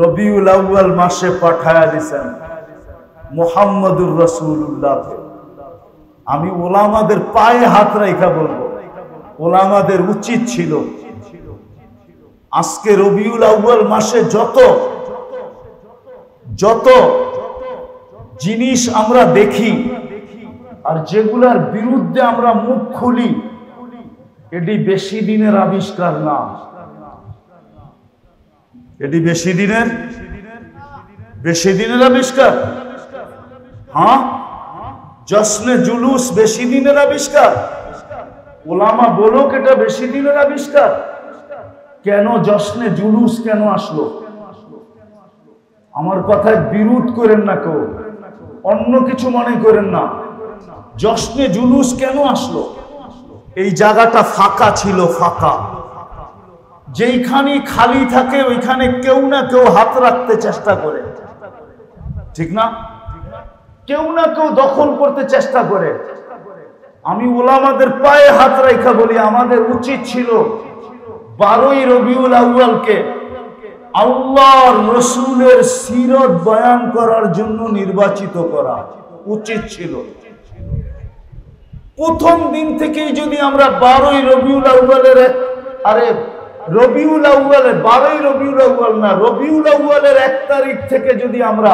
রবিউল আউয়াল মাসে পাঠায়া দিয়েছেন মুহাম্মদুর রাসূলুল্লাহকে। আমি ওলামাদের পায়ে হাত রাখা বলবো, ওলামাদের উচিত ছিল আজকে রবিউল আউয়াল মাসে যত জিনিস আমরা দেখি আর যেগুলার বিরুদ্ধে আমরা মুখ খুলি, এটি বেশি দিনের আবিষ্কার না, এটি বেশি দিনের আবিষ্কার। হ্যাঁ, জশ্নে জুলুস বেশি দিনের আবিষ্কার। ওলামা বলুক এটা বেশি দিনের আবিষ্কার। কেন জশ্নে জুলুস কেন আসলো? আমার কথায় বিরোধ করেন না, কেউ অন্য কিছু মনে করেন না। জশ্নে জুলুস কেন আসলো? এই জায়গাটা ফাঁকা ছিল, ফাঁকা। যেইখানে খালি থাকে ওইখানে কেউ না কেউ হাত রাখতে চেষ্টা করে, ঠিক না? কেউ না কেউ দখল করতে চেষ্টা করে। আমি ওলামাদের পায়ে হাত রাখা বলি, আমাদের উচিত ছিল 12ই রবিউল আউয়ালকে আল্লাহর রাসূলের সিরত বয়ান করার জন্য নির্বাচিত করা উচিত ছিল। প্রথম দিন থেকেই যদি আমরা 12ই রবিউল আউয়ালের, আরে রবিউল আউয়ালের 12ই রবিউল আউয়াল না, রবিউল আউয়ালের 1 তারিখ থেকে যদি আমরা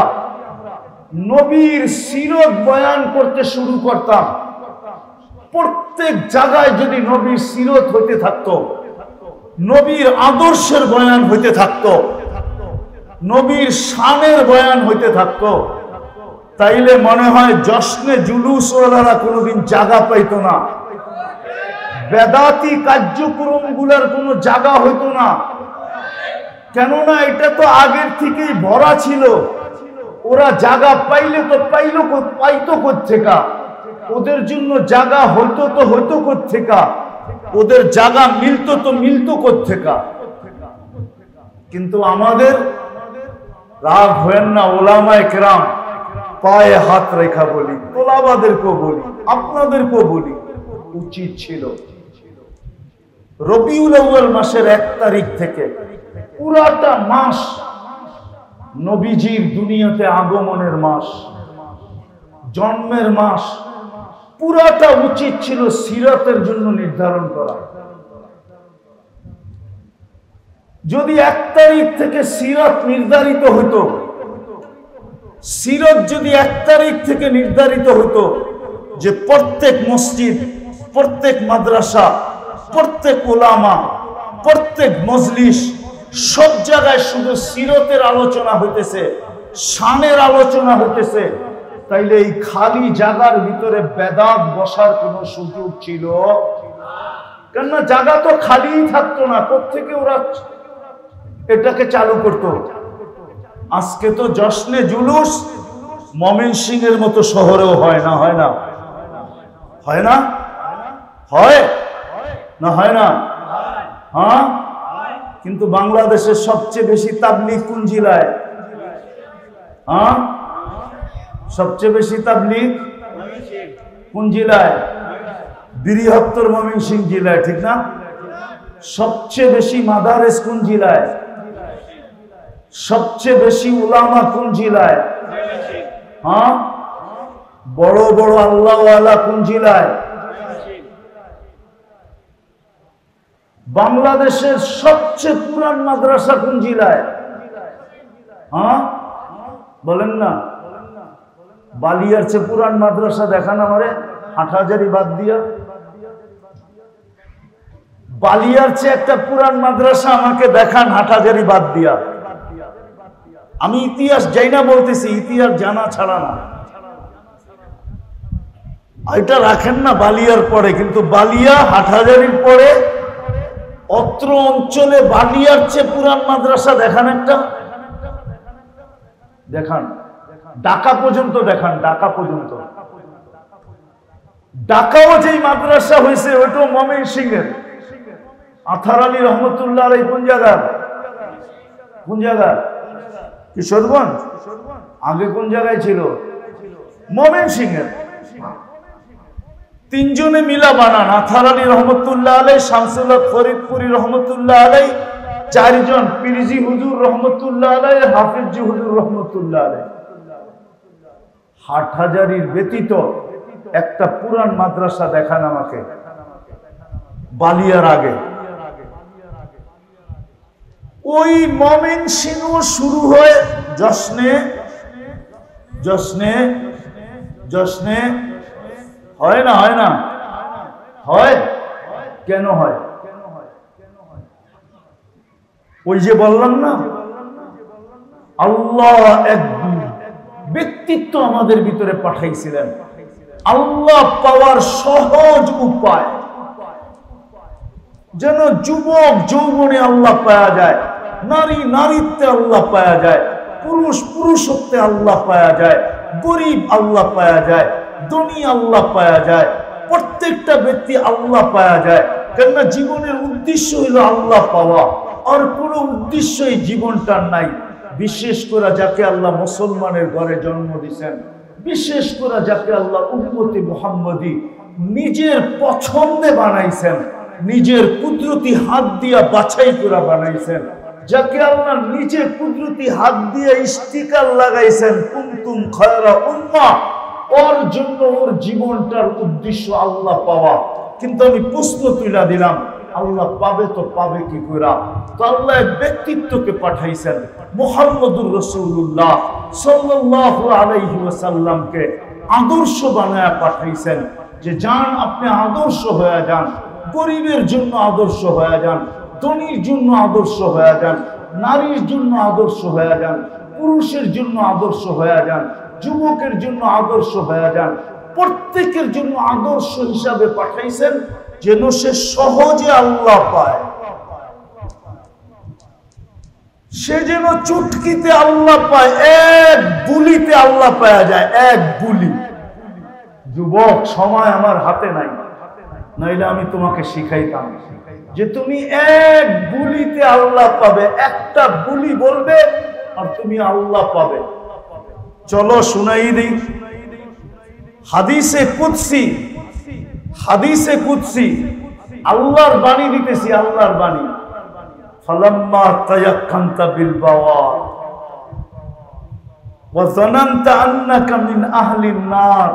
নবীর সিরত বয়ান করতে শুরু করতাম, প্রত্যেক জায়গায় যদি নবীর সিরত হইতে থাকতো, নবীর আদর্শের বয়ান হইতে থাকতো, নবীর শানের বয়ান হইতে থাকতো, তাইলে মনে হয় জশ্নে জুলুস ওয়ালারা কোনোদিন জায়গা পাইতো না, বেদাতি কার্যক্রম গুলার কোনো জায়গা হইতো না। কেননা এটা তো আগের থেকেই ভরা ছিল। ওরা জায়গা পাইলে তো পাইতো কোত্থেকা? ওদের জন্য জায়গা হইতো তো হইতো কোত্থেকা? ওদের জায়গা মিলতো তো মিলতো কোত্থেকা? কিন্তু আমাদের রাগ হয়েন না, ওলামায়ে কেরাম পায়ে হাত রেখা বলি, তোলাবাদেরকেও বলি, আপনাদেরকেও বলি, উচিত ছিল রবিউল আউয়াল মাসের 1 তারিখ থেকে পুরাটা মাস নবীজির দুনিয়াতে আগমনের মাস, জন্মের মাস, পুরাটা উচিত ছিল সিরাতের জন্য নির্ধারণ করা। যদি 1 তারিখ থেকে সিরাত নির্ধারিত হতো, সিরাত যদি 1 তারিখ থেকে নির্ধারিত হতো যে প্রত্যেক মসজিদ, প্রত্যেক মাদ্রাসা, প্রত্যেক ওলামা, প্রত্যেক মজলিস, সব জায়গায় শুধু সিরতের আলোচনা হইতেছে, শানের আলোচনা হইতেছে, তাইলে এই খালি জায়গার ভিতরে বেদাত বসার কোনো সুযোগ ছিল? কেননা জায়গা তো খালিই থাকতো না, কোত্থেকে ওরা এটাকে চালু করত? আজকে তো জশ্নে জুলুস ময়মনসিংহের মতো শহরেও হয় না, হয় না? হয় না? হয় না? হয় না? হ্যাঁ, কিন্তু বাংলাদেশের সবচেয়ে বেশি তাবলীগ কোন জেলায়? হ্যাঁ, সবচেয়ে বেশি তাবলীগ কোন জেলায়? বৃহত্তর ময়মনসিংহ জেলায়, ঠিক না? সবচেয়ে বেশি মাদারেস কোন জেলায়? সবচেয়ে বেশি উলামা কোন জেলায়? হ্যাঁ, বড় বড় আল্লাহওয়ালা কোন জেলায়? বাংলাদেশের সবচেয়ে পুরান মাদ্রাসা কোন জেলায়? হ্যাঁ, বলেন না। বালিয়ার চেয়ে পুরান মাদ্রাসা দেখান আমারে, হাটহাজারি বাদ দিয়া। বালিয়ার চেয়ে একটা পুরান মাদ্রাসা আমাকে দেখান, হাটহাজারি বাদ দিয়া। আমি ইতিহাস যাই না বলতেছি, ইতিহাস জানা ছাড়া না। এটা রাখেন না বালিয়ার পরে, কিন্তু বালিয়া হাটহাজারির পরে অত্র অঞ্চলে বালিয়ার চেয়ে পুরান মাদ্রাসা দেখান একটা, দেখান। ঢাকা পর্যন্ত দেখান, ঢাকা পর্যন্ত। ঢাকাও যেই মাদ্রাসা হয়েছে ওইটাও ময়মনসিংহের। আথার আলী রহমতুল্লাহ আলাইহি কোন জায়গার? কোন জায়গা? কিশোরগঞ্জ? আগে কোন জায়গায় ছিল? ময়মনসিংহের। তিনজনে মিলা বানান, আথার আলী রহমতুল্লাহ আলাইহি, শামসুল হক ফরিদপুরি রহমতুল্লাহ আলাইহি চারজন, পীরজি হুজুর রহমতুল্লাহ আলাইহি, হাফিজজি হুজুর রহমতুল্লাহ আলাইহি। হাটহাজারীর ব্যতীত একটা পুরান মাদ্রাসা দেখান আমাকে বালিয়ার আগে। ওই ময়মনসিংহ শুরু হয়ে জশ্নে জশ্নে জশ্নে হয় না, হয় না, হয় কেন হয়? ওই যে বললাম না, আল্লাহ এক ব্যক্তিত্ব আমাদের ভিতরে পাঠাইছিলেন। আল্লাহ পাওয়ার সহজ উপায় যেন যুবক যৌবনে আল্লাহ পাওয়া যায়, নারী নারীত্বে আল্লাহ পাওয়া যায়, পুরুষ পুরুষত্বে আল্লাহ পাওয়া যায়, গরিব আল্লাহ পাওয়া যায়, ধনী আল্লাহ পাওয়া যায়, প্রত্যেকটা ব্যক্তি আল্লাহ পাওয়া যায়। কেননা জীবনের উদ্দেশ্য হলো আল্লাহ পাওয়া, আর কোনো উদ্দেশ্যই জীবনটার নাই। বিশেষ করে যাকে আল্লাহ মুসলমানের ঘরে জন্ম দিয়েছেন, বিশেষ করে যাকে আল্লাহ উম্মতে মুহাম্মদী নিজের পছন্দে বানাইছেন, নিজের কুদরতি হাত দিয়া বাছাই করে বানাইছেন, যাকে আল্লাহ নিজে কুদরতি হাত দিয়ে স্টিকার লাগাইছেন কুনতুম খায়রা উম্মাহ, ওর জন্য ওর জীবনটার উদ্দেশ্য আল্লাহ পাওয়া। কিন্তু আমি প্রশ্ন তুলে দিলাম, আল্লাহ পাবে তো পাবে কি করে? তো আল্লাহ ব্যক্তিত্বকে পাঠাইছেন, মুহাম্মদুর রাসূলুল্লাহ সাল্লাল্লাহু আলাইহি ওয়াসাল্লামকে আদর্শ বানায়া পাঠাইছেন যে যান আপনি আদর্শ হয়ে যান, গরিবের জন্য আদর্শ হয়ে যান, ধনীর জন্য আদর্শ হয়ে যান, নারীর জন্য আদর্শ হয়ে যান, পুরুষের জন্য আদর্শ হয়ে যান, যুবকের জন্য আদর্শ হয়ে যান। প্রত্যেকের জন্য আদর্শ হিসাবে পাঠাইছেন যেন সে সহজে আল্লাহ পায়, সে যেন চুটকিতে আল্লাহ পায়, এক গুলিতে আল্লাহ পাওয়া যায়, এক গুলি। যুবক, সময় আমার হাতে নাই, নইলে আমি তোমাকে শিখাইতাম যে তুমি এক গুলিতে আল্লাহ পাবে, একটা গুলি বলবে আর তুমি আল্লাহ পাবে। চলো শুনাই দিই হাদিসে কুদসি, হাদিসে কুদসি আল্লাহর বাণী দিতেছি, আল্লাহর বাণী। ফালাম্মা তায়াক্কানতা বিল বাওয়ার ওয়া যানানতা আন্নাকা মিন আহলিন নার।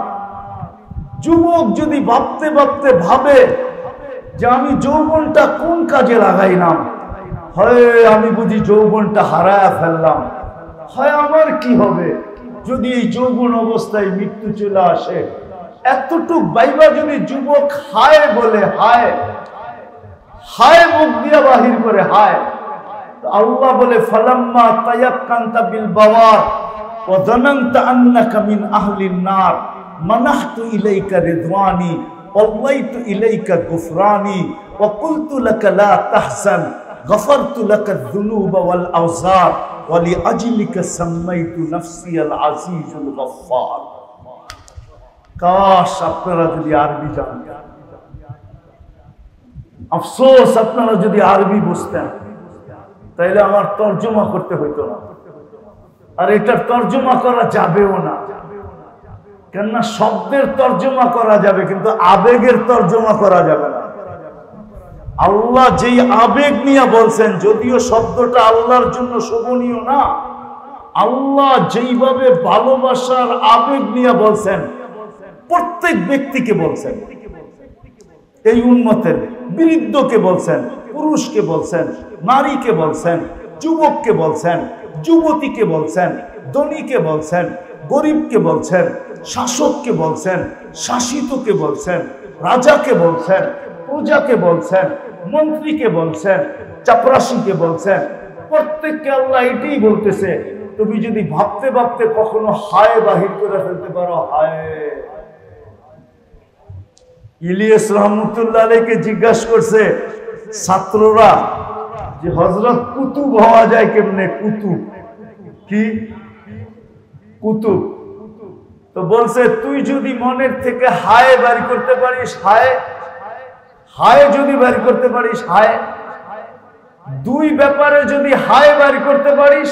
যুবক যদি ভাবতে ভাবতে ভাবে যে আমি যৌবনটা কোন কাজে লাগাইলাম, হয় আমি বুঝি যৌবনটা হারায়া ফেললাম, হয় আমার কি হবে যদি এই যৌবন অবস্থায় মৃত্যু চলে আসে, এতটুক বাইবা যদি যুবক হায় বলে, হায় হায় মুখ দিয়া বাহির করে হায়, আল্লাহ বলে ফালাম্মা তায়াক্কানতা বিল বাওয়ার ওয়া যানানতা আন্নাকা মিন আহলিন নার মানাহতু ইলাইকা রিদওয়ানি ওয়াল্লাইতু ইলাইকা গুফরানি ওয়া কুলতু লাকা লা তাহজান গফারতু লাকা যুনুবা ওয়াল আওজার ওয়া লিআজলিকা সাম্মাইতু নাফসি আল আজিজুল গফফার। কাশ আপনারা যদি আরবি জানতেন, আফসোস আপনারা যদি আরবি বুঝতেন, তাইলে আমার তর্জমা করতে হইতো না, আর এটার তর্জমা করা যাবেও না। কেননা শব্দের তর্জমা করা যাবে কিন্তু আবেগের তর্জমা করা যাবে না। আল্লাহ যেই আবেগ নিয়ে বলছেন, যদিও শব্দটা আল্লাহর জন্য শোভনীয় না, আল্লাহ যেইভাবে ভালোবাসার আবেগ নিয়ে বলছেন, প্রত্যেক ব্যক্তিকে বলছেন, এই উম্মতের বৃদ্ধকে বলছেন, পুরুষকে বলছেন, নারীকে বলছেন, যুবককে বলছেন, যুবতীকে বলছেন, ধনীকে বলছেন, গরিবকে বলছেন, শাসককে বলছেন, শাসিতকে বলছেন, রাজাকে বলছেন, প্রজাকে বলছেন, মন্ত্রীকে বলছেন, চাপরাশিকে বলছেন। প্রত্যেককে আল্লাহ এটাই বলতেছে। তুমি যদি ভাবতে ভাবতে কখনো হায় বাহির করে ফেলতে পারো, হায়। ইলিয়াস রহমতুল্লাহ আলাইহিকে জিজ্ঞাসা করছে ছাত্ররা যে হযরত কুতুব হওয়া যায় কেমনে? কুতুব কি? কুতুব। তো বলছে তুই যদি মনের থেকে হায় বাড়ি করতে পারিস, হায় হায় যদি বাড়ি করতে পারিস, হায় দুই ব্যাপারে যদি হায় বাড়ি করতে পারিস,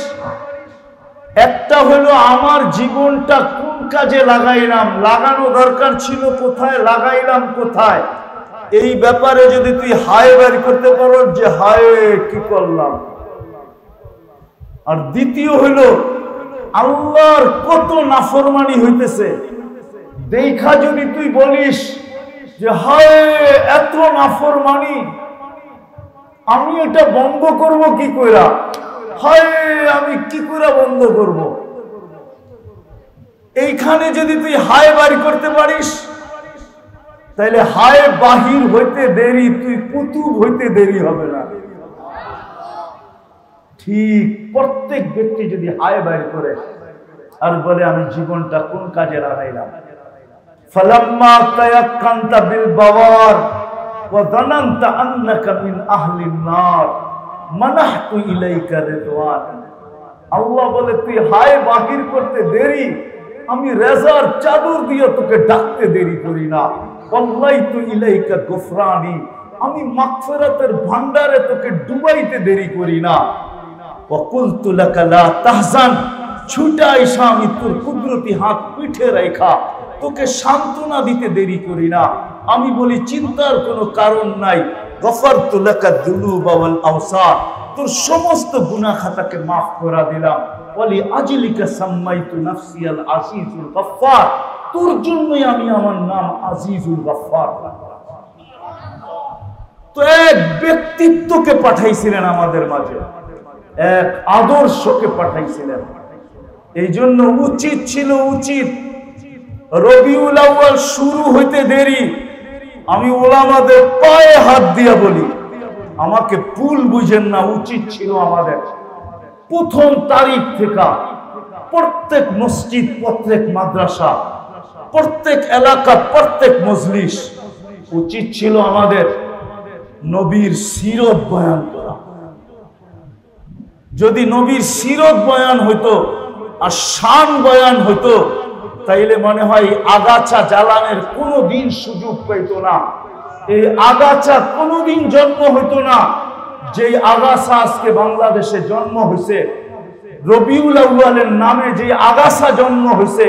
একটা হলো আমার জীবনটা কোন কাজে লাগাইলাম, লাগানো দরকার ছিল কোথায়, লাগাইলাম কোথায়, এই ব্যাপারে যদি তুই হায় বাড়ি করতে পারো যে হায় কি করলাম, আর দ্বিতীয় হলো আল্লাহর কত নাফরমানি হইতেছে দেখা যদি তুই বলিস যে হায় এত নাফরমানি, আমি এটা বন্ধ করব কি কইরা, হায় আমি কি করে বন্ধ করব, এইখানে যদি তুই হায় বাড়ি করতে পারিস তাহলে হায় বাহির হইতে দেরি, তুই কুতুব হইতে দেরি হবে না। ঠিক প্রত্যেক ব্যক্তি যদি হায় বাইর করে আর বলে আমি জীবনটা কোন কাজে লাগাইলাম, ফালাম্মা তায়াক্কানতা বিল বাওয়ার ওয়া যানানতা আন্নাকা মিন আহলিন নার মানাহতু ইলাইকা রিদওয়ান। আল্লাহ বলে তুই হায় বাহির করতে দেরি, আমি রেজার চাদর দিয়ে তোকে ডাকতে দেরি করি না। ওয়াল্লাইতু ইলাইকা গুফরানি, আমি মাগফিরাতের ভান্ডারে তোকে ডুবাইতে দেরি করি না। ওয়া কুলতু লাকা লা তাহজান, ছুটা আইসা আমি তোর কুদরতি হাত পিঠে রেখা তোকে সান্ত্বনা দিতে দেরি করি না। আমি বলি চিন্তার কোনো কারণ নাই, গফারতু লাকা যুনুবা ওয়াল আওসার, তোর সমস্ত গুনাহ খাতাকে maaf করে দিলাম। ওয়ালি আজলিকা সাম্মাইতু নাফসি আল আজিজুল গফফার, তোর জন্যই আমি আমার নাম আজিজুল গফফার। তো এক ব্যক্তিত্বকে পাঠাইছিলেন আমাদের মাঝে, এক আদর্শকে পাঠাইছিলেন। এই জন্য উচিত ছিল, উচিত রবিউল আউয়াল শুরু হইতে দেরি, আমি ওলামাদের পায়ে হাত দিয়া বলি, আমাকে ভুল বুঝেন না, উচিত ছিল আমাদের প্রথম তারিখ থেকে প্রত্যেক মসজিদ, প্রত্যেক মাদ্রাসা, প্রত্যেক এলাকা, প্রত্যেক মজলিস উচিত ছিল আমাদের নবীর সিরত বয়ান করা। যদি নবীর সিরত বয়ান হইতো আর শান বয়ান হইতো তাইলে মনে হয় আগাছা জ্বালানের কোনোদিন সুযোগ পাইত না, এই আগাছা কোনোদিন জন্ম হইতো না। যে আগাছা আজকে বাংলাদেশে জন্ম হয়েছে, রবিউল আউয়ালের নামে যে আগাছা জন্ম হয়েছে,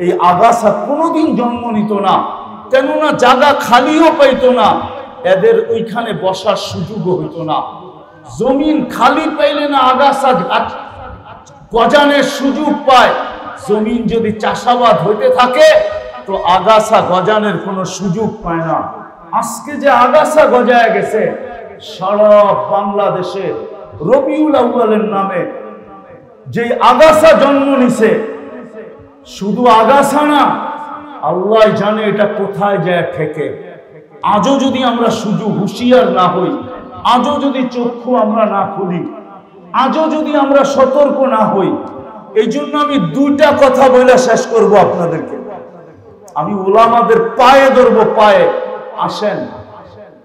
এই আগাছা কোনোদিন জন্ম নিত না, কেননা জায়গা খালিও পাইতো না, এদের ওইখানে বসার সুযোগও হইতো না। জমিন খালি পাইলে না আগাছা গজানের সুযোগ পায়, জমিন যদি চাষাবাদ হইতে থাকে তো আগাছা গজানের কোনো সুযোগ পায় না। আজকে যে আগাছা গজায় গেছে সারা বাংলাদেশে রবিউল আউয়ালের নামে যে আগাছা জন্ম নিছে, শুধু আগাছা না, আল্লাহ জানে এটা কোথায় যায় ঠেকে। আজও যদি আমরা শুধু হুঁশিয়ার না হই, আজও যদি চক্ষু আমরা না খুলি, আজও যদি আমরা সতর্ক না হই, এই জন্য আমি দুইটা কথা বলে শেষ করব আপনাদেরকে। আমি ওলামাদের পায়ে ধরবো, পায়ে আসেন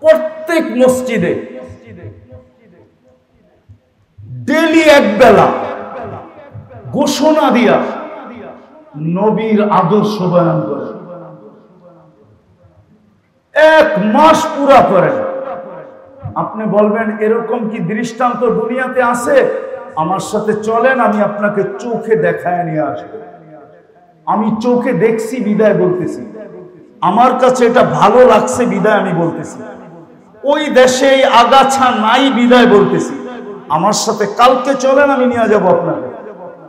প্রত্যেক মসজিদে ডেলি এক বেলা ঘোষণা দিয়া নবীর আদর্শ বয়ান করেন, এক মাস পুরা করেন। আপনি বলবেন এরকম কি দৃষ্টান্ত দুনিয়াতে আছে? আমার সাথে চলেন, আমি আপনাকে চোখে দেখায় নিয়ে আসবো। আমি চোখে দেখছি বিদায় বলতেছি, আমার কাছে এটা ভালো লাগছে বিদায় আমি বলতেছি। ওই দেশে এই আগাছা নাই বিদায় বলতেছি। আমার সাথে কালকে চলেন, আমি নিয়ে যাবো আপনাকে,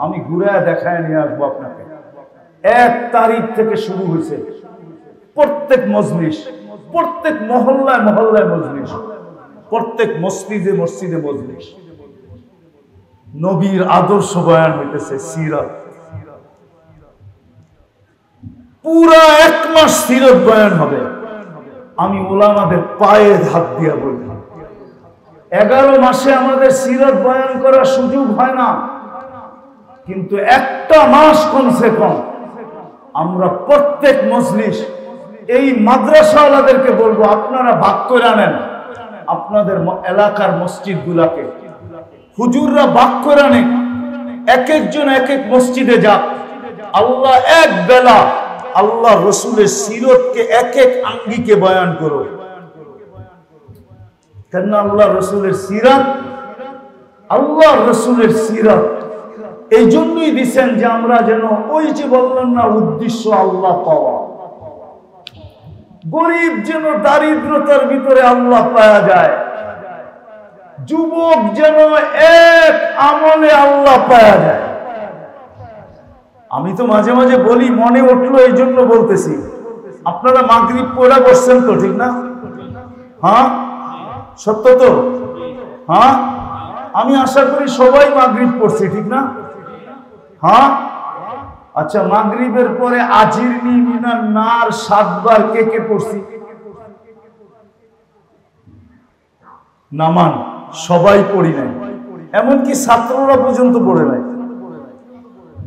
আমি ঘুরায় দেখায় নিয়ে আসবো আপনাকে। 1 তারিখ থেকে শুরু হয়েছে প্রত্যেক মজলিস, প্রত্যেক মহল্লায় মহল্লায় মজলিস, প্রত্যেক মসজিদে মসজিদে মজলিস, নবীর আদর্শ বয়ান হইতেছে, সিরাত। পুরা 1 মাস সিরাত বয়ান হবে। আমি ওলামাদের পায়ে হাত দিয়া বলি, 11 মাসে আমাদের সিরাত বয়ান করার সুযোগ হয় না, কিন্তু একটা মাস কমসে কম আমরা প্রত্যেক মজলিস, এই মাদ্রাসাওয়ালাদেরকে বলবো আপনারা ভাগ করে নেন আপনাদের এলাকার মসজিদ গুলাকে, হুজুররা ভাগ করে নেন, এক একজন এক এক মসজিদে যাক। আল্লাহ এক বেলা আল্লাহ রসুলের সিরতকে এক এক আঙ্গিকে বয়ান করো, কেন আল্লাহ রসুলের সিরাত, আল্লাহ রসুলের সিরাত এই জন্যই দিচ্ছেন যে আমরা যেন ওই যে বললাম না উদ্দেশ্য আল্লাহ পাওয়া, গরিব যেন দারিদ্রতার ভিতরে আল্লাহ পাওয়া যায়, যুবক যেন এক আমলে আল্লাহ পাওয়া যায়। আমি তো মাঝে মাঝে বলি, মনে উঠলো এই জন্য বলতেছি, আপনারা মাগরিব পড়া বসছেন তো, ঠিক না? হ্যাঁ, সত্য তো? হ্যাঁ, আমি আশা করি সবাই মাগরিব পড়ছি, ঠিক না? হ্যাঁ, আচ্ছা, মাগরিবের পরে আজিরনি মিনান নার 7 বার কে কে পড়ছি? নামান সবাই পড়ি নাই, এমনকি ছাত্ররা পর্যন্ত পড়ে নাই।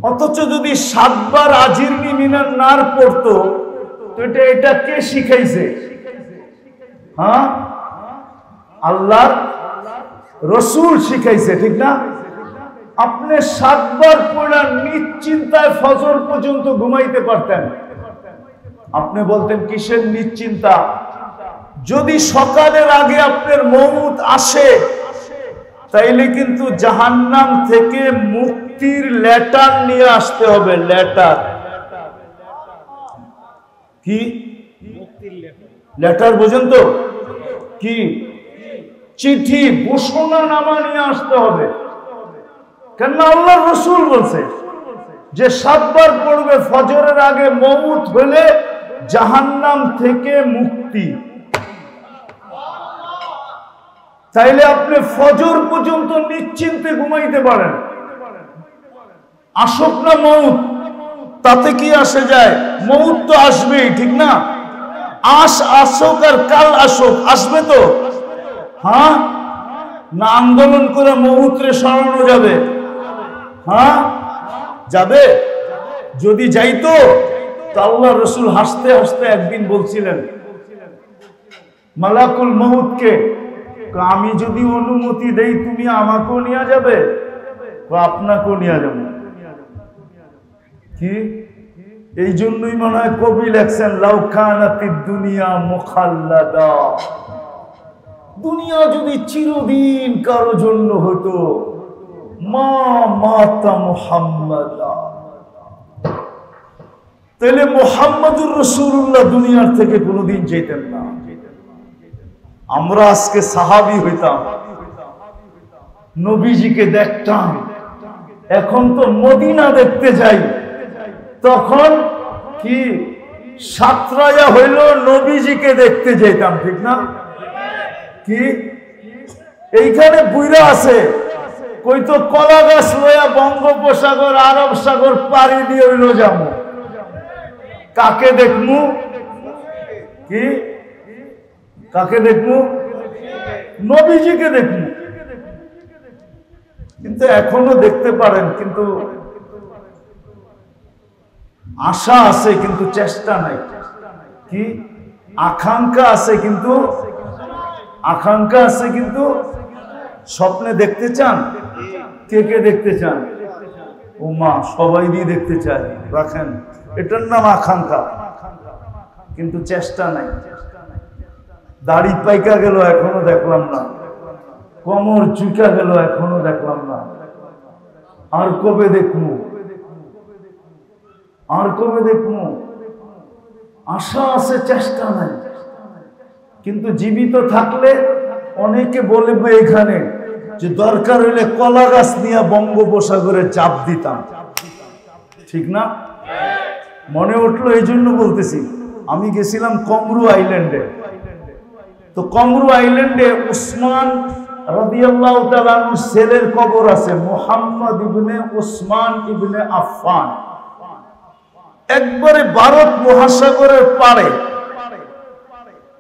অথচ যদি 7 বার আজিরনি মিনান নার পড়তো, তো এটা কে শিখাইছে? হ্যাঁ, আল্লাহ রসুল শিখাইছে, ঠিক না? আপনি 7 বার পড়া নিশ্চিন্তায় ফজর পর্যন্ত ঘুমাইতে পারতেন। আপনি বলতেন কিসের নিশ্চিন্তা? যদি সকালের আগে আপনার মউত আসে, তাইলে কিন্তু জাহান্নাম থেকে মুক্তির লেটার নিয়ে আসতে হবে। লেটার কি? লেটার বোঝেন তো? কি? চিঠি, ঘোষণানামা নিয়ে আসতে হবে। কেন আল্লাহ রসুল বলছে যে 7 বার পড়বে ফজরের আগে, মউত হলে জাহান্নাম থেকে মুক্তি। তাইলে আপনি ফজর পর্যন্ত নিশ্চিন্তে ঘুমাইতে পারেন। আসুক না মউত, তাতে কি আসে যায়? মউত তো আসবেই, ঠিক না? আসুক আর কাল আসুক, আসবে তো। হ্যাঁ, না আন্দোলন করে মউতরে সরানো যাবে? হ্যাঁ, যাবে। যদি যাইতো, তো আল্লাহ রসুল হাসতে হাসতে একদিন বলছিলেন মালাকুল মউতকে, আমি যদি অনুমতি দেই তুমি আমাকেও নিয়ে যাবে? আপনাকেও নিয়ে যাবে। কি? এই জন্যই মনে হয় কবি লেখছেন, লাউ কানাতিদ দুনিয়া মুখাল্লাদা, দুনিয়া যদি চিরদিন কারো জন্য হতো, মা মাতা মুহাম্মাদা, তাহলে মুহাম্মাদুর রাসূলুল্লাহ দুনিয়ার থেকে কোনোদিন যেতেন না। আমরা আজকে সাহাবী হইতাম, নবীজিকে দেখতাম। এখন তো মদিনা দেখতে যাই, তখন কি সাতরায়া হইল নবীজিকে দেখতে যেতাম, ঠিক না? কি এইখানে বুইরা আছে, কই তো কলা গাছ লইয়া বঙ্গোপসাগর আরব সাগর পাড়ি দিয়ে হইল যাবো। কাকে দেখমু? কি? কাকে দেখমু? নবীজিকে দেখমু। কিন্তু এখনো দেখতে পারেন, কিন্তু আশা আছে কিন্তু চেষ্টা নাই। কি? আকাঙ্ক্ষা আছে কিন্তু স্বপ্নে দেখতে চান। কে কে দেখতে চান? ও মা, সবাই দিয়ে দেখতে চায়, রাখেন, এটার নাম আকাঙ্ক্ষা, কিন্তু চেষ্টা নাই। দাড়ি পাইকা গেল, এখনো দেখলাম না। কোমর চুকা গেল, এখনো দেখলাম না। আর কবে দেখবো? আর কবে দেখবো? আশা আছে, চেষ্টা নাই। কিন্তু জীবিত থাকলে অনেকে বলবে এখানে যে দরকার হইলে কলা গাছ নিয়ে বঙ্গোপসাগরে চাপ দিতাম, ঠিক না? মনে উঠলো এই জন্য বলতেছি। আমি গেছিলাম কমরু আইল্যান্ডে। তো কমরু আইল্যান্ডে উসমান রাদিয়াল্লাহু তাআলা আনহু ছেলের কবর আছে, মুহাম্মদ ইবনে উসমান ইবনে আফফান। একবারে ভারত মহাসাগরের পাড়ে।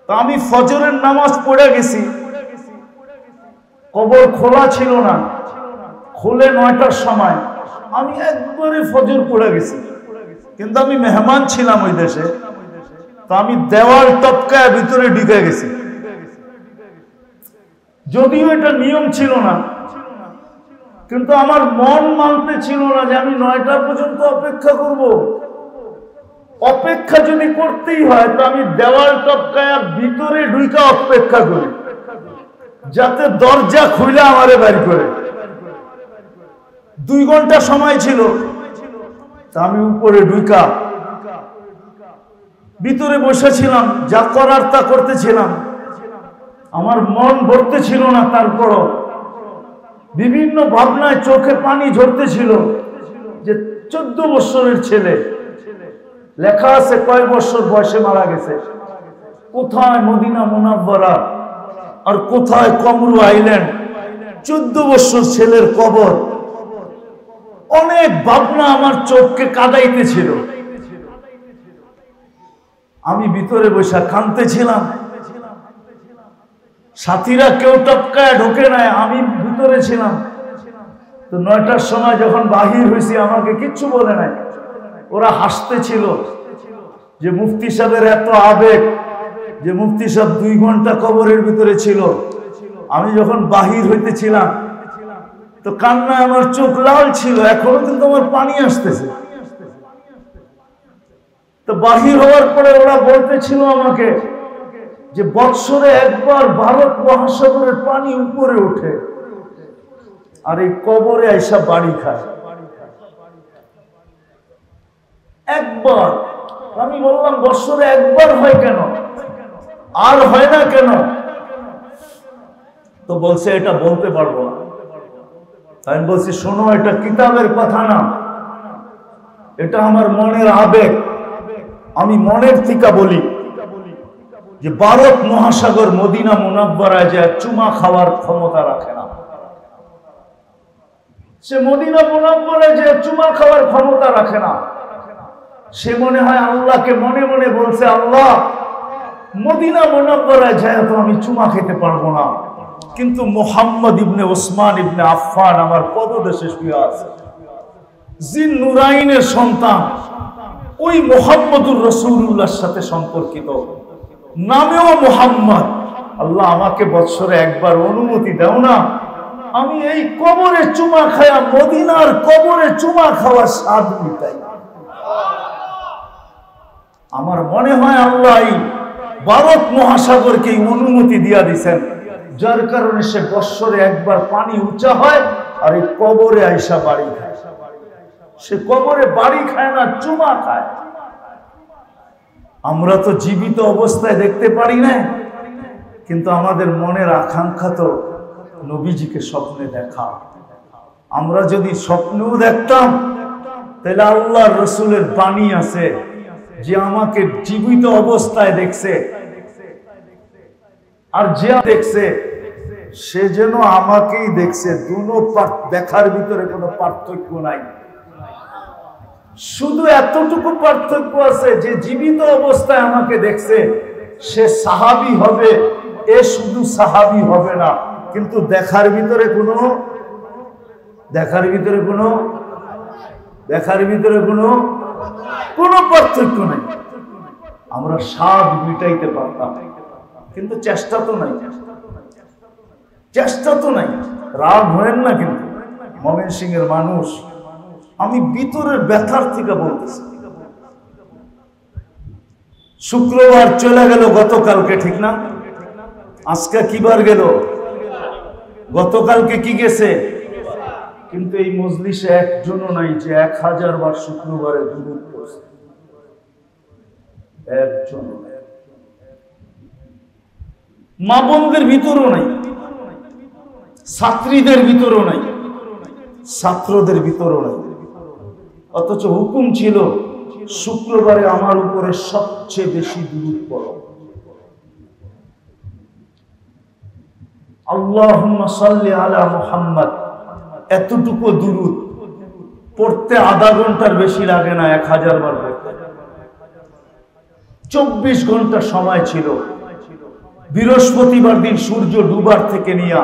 তো আমি ফজরের নামাজ পড়ে গেছি, কবর খোলা ছিল না, খুলে 9টার সময়। আমি একবারে ফজর পড়ে গেছি, কিন্তু আমি মেহমান ছিলাম ওই দেশে। তো আমি দেওয়াল টপকায় ভিতরে ঢুকে গেছি, যদিও এটা নিয়ম ছিল না। কিন্তু আমার মন মানতে ছিল না যে আমি 9টা পর্যন্ত অপেক্ষা করব। অপেক্ষা যদি করতেই হয়, তো আমি দেওয়াল টপকায় ভিতরে ঢুকা অপেক্ষা করি, যাতে দরজা খুলে আমারে বের করে। 2 ঘন্টা সময় ছিল। তা আমি উপরে ঢুকা ভিতরে বসেছিলাম, যা করার তা করতেছিলাম। আমার মন ভরতে ছিল না। তারপরও বিভিন্ন ভাবনায় চোখে পানি ঝরতেছিল যে 14 বছরের ছেলে, লেখা আছে কয় বছর বয়সে মারা গেছে, কোথায় মদিনা মুনাব্বারা আর কোথায় কমরু আইল্যান্ড, 14 বছর ছেলের কবর। অনেক ভাবনা আমার চোখকে কাঁদাইতেছিল। আমি ভিতরে বসে কাঁদতেছিলাম, সাথীরা কেউ টপকায় ঢোকে নাই, আমি ভিতরে ছিলাম। তো 9টার সময় যখন বাহির হয়েছি আমাকে কিচ্ছু বলে নাই, ওরা হাসতেছিল যে মুফতি সাহেবের এত আবেগ, যে মুফতি সাহেব 2 ঘন্টা কবরের ভিতরে ছিল। আমি যখন বাহির হইতেছিলাম তো কান্নায় আমার চোখ লাল ছিল, এখনো কিন্তু আমার পানি আসতেছে। তো বাহির হওয়ার পরে ওরা বলতেছিল আমাকে যে বৎসরে একবার ভারত মহাসাগরের পানি উপরে ওঠে আর এই কবরে আইসা বাড়ি খায় একবার। আমি বললাম বৎসরে একবার হয় কেন, আর হয় না কেন? তো বলছে এটা বলতে পারবো না। আমি বলছি শোনো, এটা কিতাবের কথা না, এটা আমার মনের আবেগ। আমি মনের থেকে বলি যে ভারত মহাসাগর মদিনা মুনাব্বারায় যে চুমা খাওয়ার ক্ষমতা রাখে না। সে মদিনা মুনাব্বারায় যে চুমা খাওয়ার ক্ষমতা রাখে না। সে মনে হয় আল্লাহকে মনে মনে বলছে, আল্লাহ মদিনা মুনাব্বারায় যায় তো আমি চুমা খেতে পারবো না, কিন্তু মুহাম্মদ ইবনে ওসমান ইবনে আফফান আমার পদদেশে শুয়ে আছে, জিন নুরাইনের সন্তান, ওই মুহাম্মদুর রাসূলুল্লাহর সাথে সম্পর্কিত, নামেও মুহাম্মদ। আল্লাহ আমাকে বৎসরে একবার অনুমতি দাও না, আমি এই কবরে চুমা খায়া মদিনার কবরে চুমা খাওয়ার স্বাদ মিটাই। আমার মনে হয় আল্লাহ ভারত মহাসাগরকে অনুমতি দিয়া দিছেন, যার কারণে সে বৎসরে একবার পানি উঁচা হয় আর এই কবরে আইসা বাড়ি খায়। সে কবরে বাড়ি খায় না, চুমা খায়। আমরা তো জীবিত অবস্থায় দেখতে পারি না, কিন্তু আমাদের মনের আকাঙ্ক্ষা তো নবীজিকে স্বপ্নে দেখা। আমরা যদি স্বপ্নেও দেখতাম তাহলে আল্লাহর রাসূলের বাণী আছে যে আমাকে জীবিত অবস্থায় দেখছে, আর যে দেখছে সে যেন আমাকেই দেখছে। দুটো দেখার ভিতরে কোনো পার্থক্য নাই, শুধু এতটুকু পার্থক্য আছে যে জীবিত অবস্থায় আমাকে দেখছে সে সাহাবী হবে, এ শুধু সাহাবী হবে না, কিন্তু দেখার ভিতরে কোনো পার্থক্য নেই। আমরা স্বাদ মিটাইতে পারতাম, কিন্তু চেষ্টা তো নাই। রাগ হয়েন না, কিন্তু ময়মনসিংহের মানুষ, আমি ভিতরের ব্যথার থেকে বলতেছি। শুক্রবার চলে গেল গতকালকে, ঠিক না? আজকে কিবার গেল? গতকালকে কি গেছে? কিন্তু এই মজলিসে একজনও নাই যে 1000 বার শুক্রবারে দুরূদ পড়ছে, একজন। মা বোনদের ভিতরও নাই, ছাত্রীদের ভিতরও নাই, ছাত্রদের ভিতরও নাই। অথচ হুকুম ছিল শুক্রবারে আমার উপরে সবচেয়ে বেশি দুরূদ পড়ো। আল্লাহুম্মা সাল্লি আলা মুহাম্মদ, এতটুকু দুরূদ পড়তে আধা ঘন্টার বেশি লাগে না, 1000 বার পড়তে। 24 ঘন্টা সময় ছিল। বৃহস্পতিবার দিন সূর্য ডুবার থেকে নিয়ে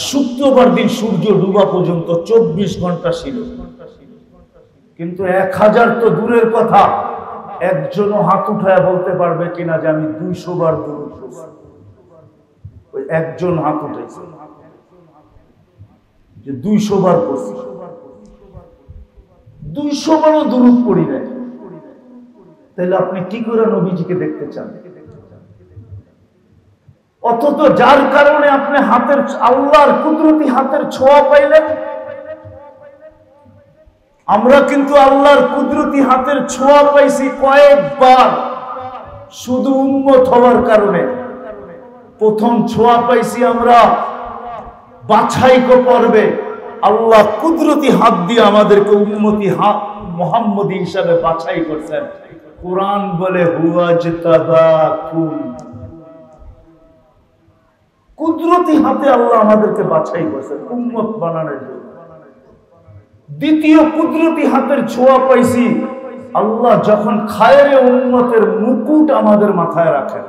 শুক্রবার দিন সূর্য ডুবা পর্যন্ত 24 ঘন্টা ছিল। কিন্তু 1000 তো দূরের কথা, একজনও হাত উঠায় বলতে পারবে কিনা যে আমি 200 বার দুরূদ পড়ছি? ওই একজন হাত উঠেছে যে 200 বার পড়ছি। 200 বারও দুরূদ পড়ি নাই, তাহলে আপনি কি করে নবীজিকে দেখতে চান? অথচ যার কারণে আপনি হাতের আল্লাহর কুদরতি হাতের ছোঁয়া পাইলেন, আমরা কিন্তু আল্লাহর কুদরতি হাতের ছোঁয়া পাইছি কয়েকবার, শুধু উম্মত হওয়ার কারণে। প্রথম ছোঁয়া পাইছি আমরা বাছাই করবে। আল্লাহ কুদরতি হাত দিয়ে আমাদেরকে উম্মতি মুহাম্মদী হিসাবে বাছাই করছেন। কুরআন বলে হুয়া জিতাবাকুম, কুদরতি হাতে আল্লাহ আমাদেরকে বাছাই করছেন উম্মত বানানোর জন্য। দ্বিতীয় কুদরতি হাতের ছোঁয়া পাইছি আল্লাহ যখন খায়রে উম্মতের মুকুট আমাদের মাথায় রাখেন।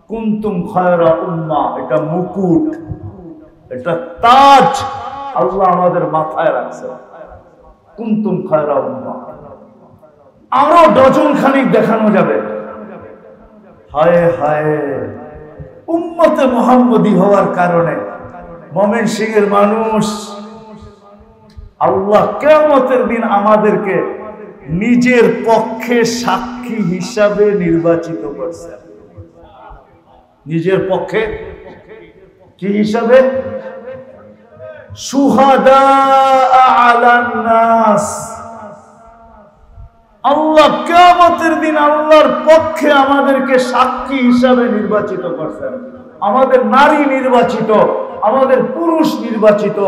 কুনতুম খায়রা উম্মাহ, এটা মুকুট, এটা তাজ আল্লাহ আমাদের মাথায় রাখছেন। কুনতুম খায়রা উম্মাহ। আরো ডজন খানিক দেখানো যাবে। হায় হায়, উম্মতে মুহাম্মদী হওয়ার কারণে ময়মনসিংহের মানুষ আল্লাহ কিয়ামতের দিন আমাদেরকে নিজের পক্ষে সাক্ষী হিসাবে নির্বাচিত করছেন। নিজের পক্ষে কি হিসাবে? শুহাদা আলান নাস। আল্লাহ কিয়ামতের দিন আল্লাহর পক্ষে আমাদেরকে সাক্ষী হিসাবে নির্বাচিত করছেন। আমাদের নারী নির্বাচিত, আমাদের পুরুষ নির্বাচিত,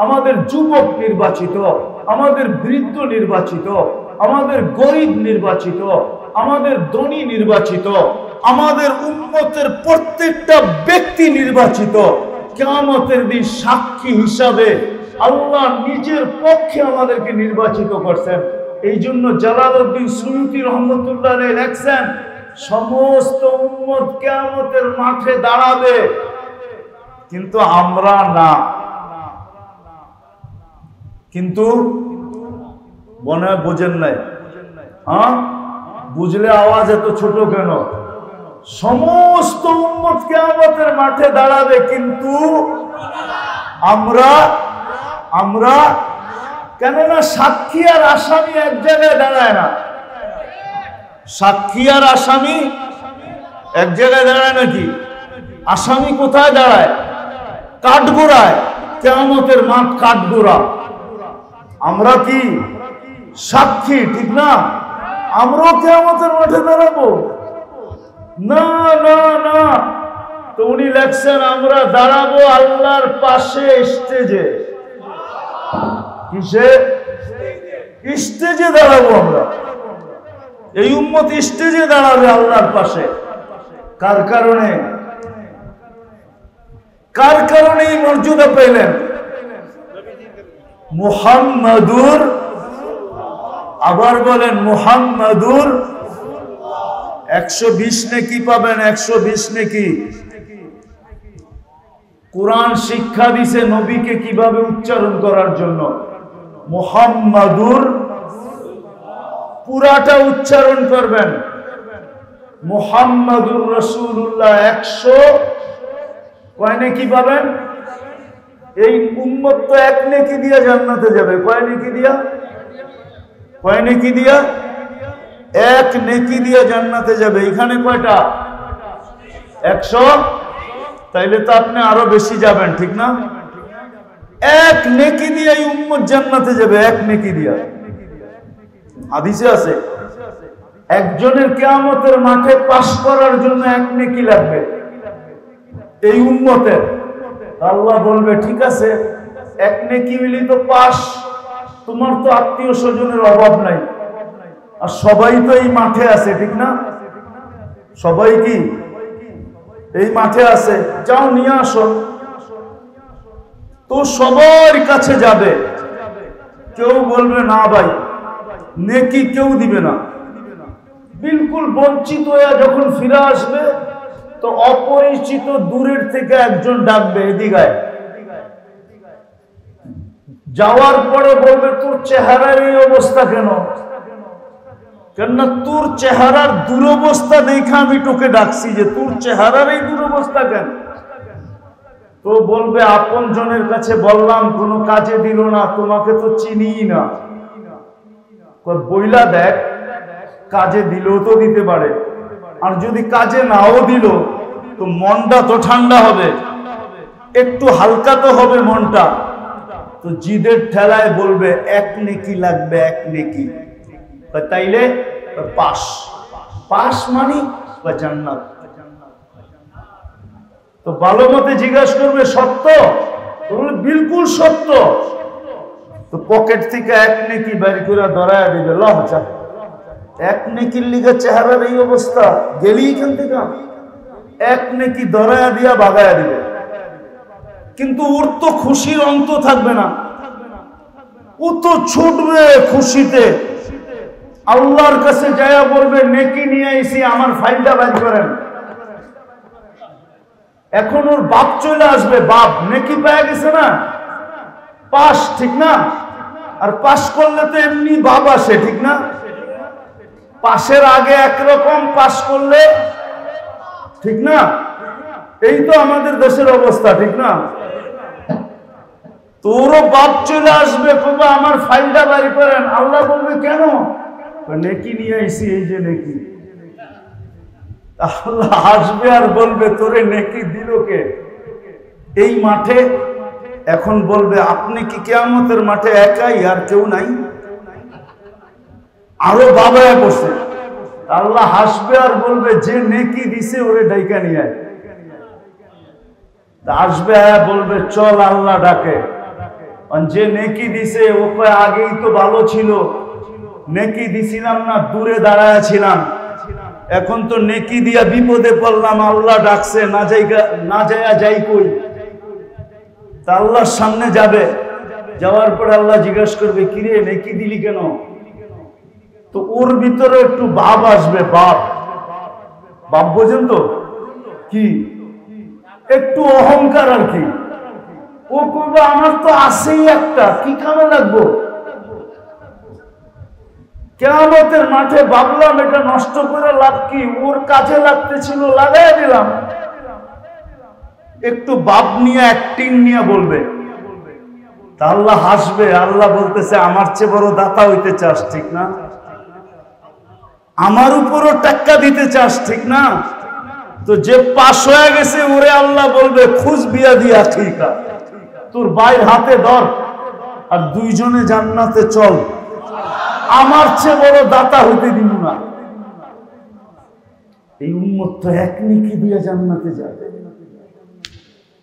আমাদের যুবক নির্বাচিত, আমাদের বৃদ্ধ নির্বাচিত, আমাদের গরিব নির্বাচিত, আমাদের ধনী নির্বাচিত, আমাদের উম্মতের প্রত্যেকটা ব্যক্তি নির্বাচিত। কিয়ামতের দিন সাক্ষী হিসাবে আল্লাহ নিজের পক্ষে আমাদেরকে নির্বাচিত করছেন। এই জন্য জালালউদ্দিন সুয়ুতী রহমতুল্লাহ আলাইহি লেখছেন, সমস্ত উম্মত কিয়ামতের মাঠে দাঁড়াবে, কিন্তু আমরা না। কিন্তু মনে হয় বোঝেন নাই? হ্যাঁ, বুঝলে আওয়াজ এত ছোট কেন? সমস্ত উম্মত কিয়ামতের মাঠে দাঁড়াবে, কিন্তু আমরা কেননা সাক্ষী আর আসামি এক জায়গায় দাঁড়ায় না। সাক্ষী আর আসামি এক জায়গায় দাঁড়ায় নাকি? আসামি কোথায় দাঁড়ায়? কাঠগোড়ায়। কিয়ামতের মাঠ কাঠগোড়া। আমরা কি সাক্ষী? ঠিক না? আমরাও কিয়ামতের মাঠে দাঁড়াবো না? না না, তো উনি লেখছেন আমরা দাঁড়াবো আল্লাহর পাশে স্টেজে। কিসে? স্টেজে দাঁড়াবো আমরা। এই উম্মত স্টেজে দাঁড়াবে আল্লাহর পাশে। কার কারণে? কার কারণে এই মর্যাদা পেলেন? মুহাম্মাদুর, আবার বলেন মুহাম্মাদুর। 120 নেকি পাবেন, 120 নেকি। কুরআন শিক্ষা দিছে নবীকে কিভাবে উচ্চারণ করার জন্য। মুহাম্মাদুর পুরাটা উচ্চারণ করবেন। মুহাম্মাদুর রাসূলুল্লাহ 100 কয় নেকি পাবেন? এই উম্মত তো এক নেকি দিয়া জান্নাতে যাবে। কয় নেকি দিয়া? কয় নেকি দিয়া? এক নেকি দিয়া জান্নাতে যাবে। এখানে কয়টা? 100। তাইলে তো আপনি আরো বেশি যাবেন, ঠিক না? এক নেকি দিয়ে এই উম্মত জান্নাতে যাবে, এক নেকি দিয়া। হাদিসে আছে একজনের কিয়ামতের মাঠে পাস করার জন্য এক নেকি লাগবে এই উম্মতের। আল্লাহ বলবে ঠিক আছে, এক নেকি মিলি তো পাস, তোমার তো আত্মীয় স্বজনের অভাব নাই, আর সবাই তো এই মাঠে আছে, ঠিক না? সবাই কি এই মাঠে আছে? যাও নিয়ে আসো। তো সবার কাছে যাবে, কেউ বলবে না ভাই নেকি কেউ দিবে না। বিলকুল বঞ্চিত হয়ে যখন ফিরে আসবে তো অপরিচিত দূরের থেকে একজন ডাকবে, এদিকে। যাওয়ার পরে বলবে তোর চেহারার এই অবস্থা কেন? কেননা তোর চেহারার দুরবস্থা দেখে আমি তোকে ডাকছি, যে তোর চেহারার এই দুরবস্থা কেন? তো বলবে আপন জনের কাছে বললাম কোনো কাজে দিল না, তোমাকে তো চিনিই না। বইলা দেখ, কাজে দিলেও তো দিতে পারে, আর যদি কাজে নাও দিল তো মনটা তো ঠান্ডা হবে, একটু হালকা তো হবে মনটা। তো জিদের ঠেলায় বলবে এক নেকি লাগবে, এক নেকি। তাইলে পাস, পাস মানি বা জান্নাত। তো ভালো মতে জিজ্ঞাসা করবে সত্য, বিলকুল সত্য। তো পকেট থেকে এক নেকি বের করে ধরায় দিবে, লজ্জা। এক নেকির লিগে চেহারার এই অবস্থা, গেলি এখান থেকে এক নেকি ধরায়া দিয়া বাগায়া দিবে। কিন্তু ওর তো খুশির অন্ত থাকবে না, ও তো ছুটবে খুশিতে, আল্লাহর কাছে যায়া বলবে নেকি নিয়ে আইছি, আমার ফাইলটা বের করেন। এখন ওর বাপ চলে আসবে, বাপ নেকি পেয়ে গেছে না, পাস, ঠিক না? আর পাস করলে তো এমনি বাপ আসে, ঠিক না? পাশের আগে একরকম, পাস করলে, ঠিক না? এই তো আমাদের দেশের অবস্থা, ঠিক না? তোরও বাপ চলে আসবে, বাবা আমার ফাইলটা বাড়ি করেন। আল্লাহ বলবে কেন? নেকি নিয়ে আইছি, এই যে নেকি। আল্লাহ আসবে আর বলবে তোরে নেকি দিল কে? এই মাঠে। এখন বলবে আপনি কি কিয়ামতের মাঠে একাই, আর কেউ নাই? আরো বাবায় বসে। আল্লাহ হাসবে আর বলবে যে নেকি দিছে ওরে ডাইকা নিয়ে আয়। আসবে বলবে চল, আল্লাহ ডাকে। যে নেকি দিছে ও কয় আগেই তো ভালো ছিল, নেকি দিছিলাম না, দূরে দাঁড়ায় ছিলাম, এখন তো নেকি দিয়া বিপদে পড়লাম, আল্লাহ ডাকছে, না যাইয়া যাই কই। তা আল্লাহর সামনে যাবে, যাওয়ার পর আল্লাহ জিজ্ঞাসা করবে কিরে নেকি দিলি কেন? তো ওর ভিতরে একটু ভাব আসবে, বাপ বাপ বোঝেন তো কি, একটু অহংকার আর কি। ও করবে আমার তো আছেই একটা, কি কামে লাগবো? কিয়ামতের মাঠে ভাবলাম এটা নষ্ট করে লাভ কি, ওর কাজে লাগতেছিল, লাগাই দিলাম। একটু বাপ নিয়ে অ্যাক্টিং নিয়ে বলবে। তা আল্লাহ হাসবে, আল্লাহ বলতেছে আমার চেয়ে বড় দাতা হইতে চাস, ঠিক না? আমার উপরও টাক্কা দিতে চাস, ঠিক না? তো যে পাশ হয়ে গেছে ওরে আল্লাহ বলবে খুঁজ বিয়া দিয়া, ঠিক আছে তোর ভাইয়ের হাতে ধর আর দুইজনে জান্নাতে চল, আমার চেয়ে বড় দাতা হইতে দিব না। এই উম্মত তো এক নেকি দিয়ে জান্নাতে যাবে,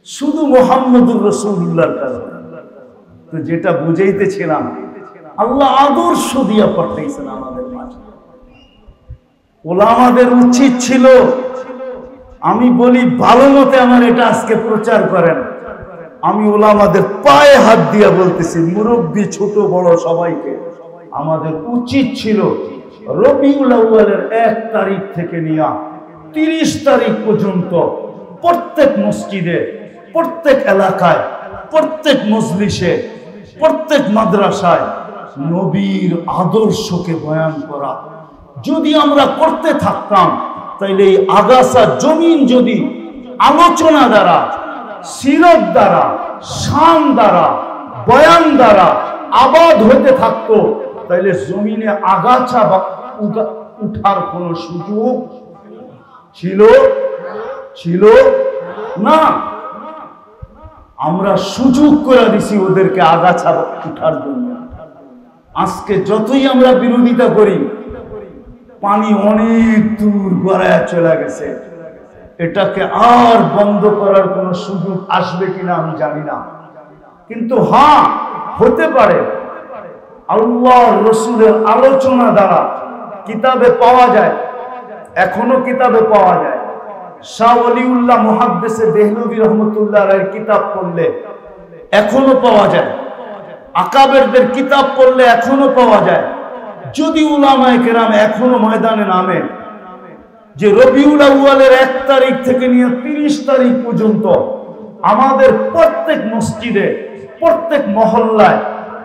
শুধু মুহাম্মদুর রাসূলুল্লাহর কারণে। তো যেটা বুঝাইতেছিলাম, আল্লাহ আদর্শ দিয়া পাঠাইছেন আমাদের মাঝে। ওলামাদের উচিত ছিল, আমি বলি ভালো মতে আমার এটা আজকে প্রচার করেন, আমি ওলামাদের পায়ে হাত দিয়া বলতেছি, মুরব্বী ছোট বড় সবাইকে, আমাদের উচিত ছিল রবিউল আউয়ালের 1 তারিখ থেকে নিয়ে 30 তারিখ পর্যন্ত প্রত্যেক মসজিদে, প্রত্যেক এলাকায়, প্রত্যেক মজলিসে, প্রত্যেক মাদ্রাসায় নবীর আদর্শকে বয়ান করা। যদি আমরা করতে থাকতাম তাইলে এই আগাছা জমিন যদি আলোচনা দ্বারা, সিরত দ্বারা, শান দ্বারা, বয়ান দ্বারা আবাদ হতে থাকতো, তাইলে জমিনে আগাছা উঠার কোন সুযোগ ছিল না। আমরা সুযোগ করে দিছি ওদেরকে আগাছা উঠার জন্য। আজকে যতই আমরা বিরোধিতা করি, পানি অনেক দূর গড়ায় চলে গেছে, এটাকে আর বন্ধ করার কোন সুযোগ আসবে কিনা আমি জানি না। কিন্তু হ্যাঁ, হতে পারে আল্লাহ রসুলের আলোচনা দ্বারা কিতাবে পাওয়া যায়, এখনো কিতাবে পাওয়া যায়। শাহ ওলিউল্লাহ মুহাদ্দিসে দেহলভী রহমতুল্লাহ এর কিতাব পড়লে এখনো পাওয়া যায়, আকাবেরদের কিতাব পড়লে এখনো পাওয়া যায়। যদি উলামায়ে কেরাম এখনো ময়দানে নামে যে রবিউল আউয়ালের 1 তারিখ থেকে নিয়ে 30 তারিখ পর্যন্ত আমাদের প্রত্যেক মসজিদে, প্রত্যেক মহল্লায়,